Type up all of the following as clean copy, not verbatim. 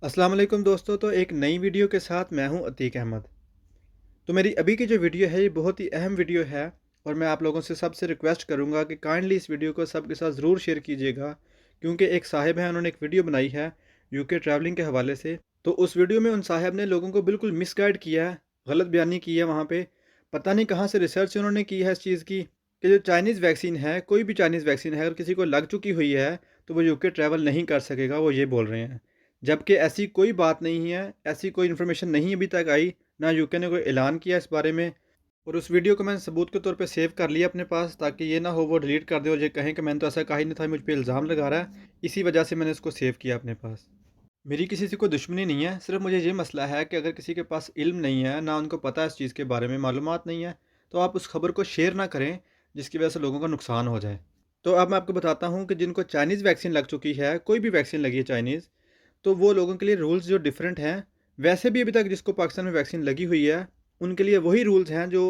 अस्सलाम वालेकुम दोस्तों। तो एक नई वीडियो के साथ मैं हूं अतीक अहमद। तो मेरी अभी की जो वीडियो है ये बहुत ही अहम वीडियो है और मैं आप लोगों से सबसे रिक्वेस्ट करूंगा कि काइंडली इस वीडियो को सबके साथ ज़रूर शेयर कीजिएगा, क्योंकि एक साहिब हैं, उन्होंने एक वीडियो बनाई है यूके ट्रैवलिंग के हवाले से। तो उस वीडियो में उन साहब ने लोगों को बिल्कुल मिसगाइड किया है, गलत बयानी की है वहाँ पे। पता नहीं कहाँ से रिसर्च उन्होंने की है इस चीज़ की कि जो चाइनीज़ वैक्सीन है, कोई भी चाइनीज़ वैक्सीन है, अगर किसी को लग चुकी हुई है तो वो यूके ट्रैवल नहीं कर सकेगा, वो ये बोल रहे हैं। जबकि ऐसी कोई बात नहीं है, ऐसी कोई इन्फॉर्मेशन नहीं अभी तक आई, ना यूके ने कोई ऐलान किया इस बारे में। और उस वीडियो को मैंने सबूत के तौर पे सेव कर लिया अपने पास, ताकि ये ना हो वो डिलीट कर दे और ये कहें कि मैंने तो ऐसा कहा ही नहीं था, मुझ पे इल्ज़ाम लगा रहा है। इसी वजह से मैंने उसको सेव किया अपने पास। मेरी किसी से कोई दुश्मनी नहीं है, सिर्फ मुझे ये मसला है कि अगर किसी के पास इल्म नहीं है, ना उनको पता है इस चीज़ के बारे में, मालूमात नहीं है, तो आप उस खबर को शेयर ना करें जिसकी वजह से लोगों का नुकसान हो जाए। तो अब मैं आपको बताता हूँ कि जिनको चाइनीज़ वैक्सीन लग चुकी है, कोई भी वैक्सीन लगी है चाइनीज़, तो वो लोगों के लिए रूल्स जो डिफरेंट हैं। वैसे भी अभी तक जिसको पाकिस्तान में वैक्सीन लगी हुई है, उनके लिए वही रूल्स हैं जो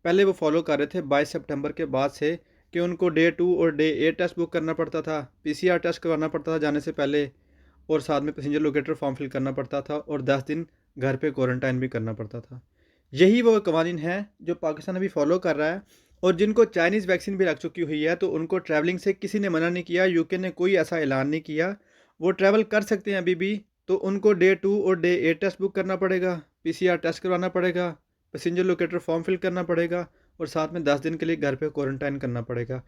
पहले वो फॉलो कर रहे थे 22 सितंबर के बाद से, कि उनको डे 2 और डे 8 टेस्ट बुक करना पड़ता था, पीसीआर टेस्ट करवाना पड़ता था जाने से पहले, और साथ में पैसेंजर लोकेटर फॉर्म फिल करना पड़ता था, और 10 दिन घर पे क्वारंटाइन भी करना पड़ता था। यही वो कवानीन हैं जो पाकिस्तान अभी फॉलो कर रहा है। और जिनको चाइनीज़ वैक्सीन भी लग चुकी हुई है, तो उनको ट्रैवलिंग से किसी ने मना नहीं किया, यूके ने कोई ऐसा ऐलान नहीं किया, वो ट्रैवल कर सकते हैं अभी भी। तो उनको डे 2 और डे 8 टेस्ट बुक करना पड़ेगा, पीसीआर टेस्ट करवाना पड़ेगा, पैसेंजर लोकेटर फॉर्म फिल करना पड़ेगा, और साथ में 10 दिन के लिए घर पे क्वारंटाइन करना पड़ेगा।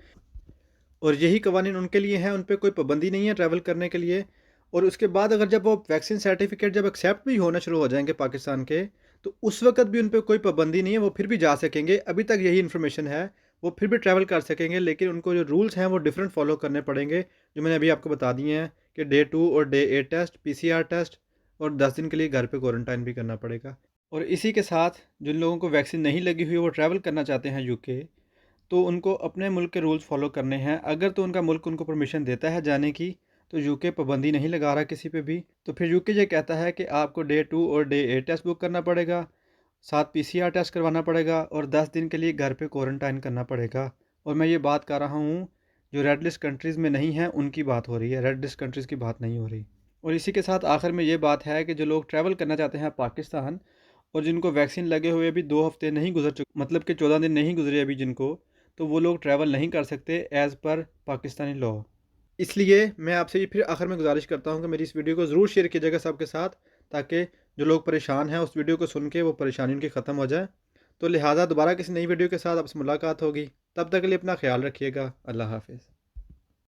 और यही कवानीन उनके लिए हैं, उन पे कोई पाबंदी नहीं है ट्रैवल करने के लिए। और उसके बाद अगर जब वो वैक्सीन सर्टिफिकेट जब एक्सेप्ट भी होना शुरू हो जाएंगे पाकिस्तान के, तो उस वक्त भी उन पे कोई पाबंदी नहीं है, वो फिर भी जा सकेंगे। अभी तक यही इन्फॉर्मेशन है, वो फिर भी ट्रैवल कर सकेंगे, लेकिन उनको जो रूल्स हैं वो डिफरेंट फॉलो करने पड़ेंगे, जो मैंने अभी आपको बता दिए हैं कि डे 2 और डे 8 टेस्ट, पीसीआर टेस्ट, और 10 दिन के लिए घर पे क्वारंटाइन भी करना पड़ेगा। और इसी के साथ जिन लोगों को वैक्सीन नहीं लगी हुई, वो ट्रैवल करना चाहते हैं यूके, तो उनको अपने मुल्क के रूल्स फ़ॉलो करने हैं। अगर तो उनका मुल्क उनको परमिशन देता है जाने की, तो यूके पाबंदी नहीं लगा रहा किसी पे भी। तो फिर यूके ये कहता है कि आपको डे 2 और डे 8 टेस्ट बुक करना पड़ेगा, साथ पीसीआर टेस्ट करवाना पड़ेगा, और 10 दिन के लिए घर पे क्वारंटाइन करना पड़ेगा। और मैं ये बात कर रहा हूँ जो रेड लिस्ट कंट्रीज़ में नहीं हैं, उनकी बात हो रही है, रेड लिस्ट कंट्रीज़ की बात नहीं हो रही। और इसी के साथ आखिर में ये बात है कि जो लोग ट्रैवल करना चाहते हैं पाकिस्तान, और जिनको वैक्सीन लगे हुए अभी 2 हफ़्ते नहीं गुज़र चुके, मतलब कि 14 दिन नहीं गुज़रे अभी जिनको, तो वो लोग ट्रैवल नहीं कर सकते एज़ पर पाकिस्तानी लॉ। इसलिए मैं आपसे ये फिर आखिर में गुजारिश करता हूँ कि मेरी इस वीडियो को ज़रूर शेयर कीजिएगा सबके साथ, ताकि जो लोग परेशान हैं उस वीडियो को सुन के वो परेशानी उनकी ख़त्म हो जाए। तो लिहाजा दोबारा किसी नई वीडियो के साथ आपसे मुलाकात होगी। तब तक के लिए अपना ख्याल रखिएगा। अल्लाह हाफ़िज़।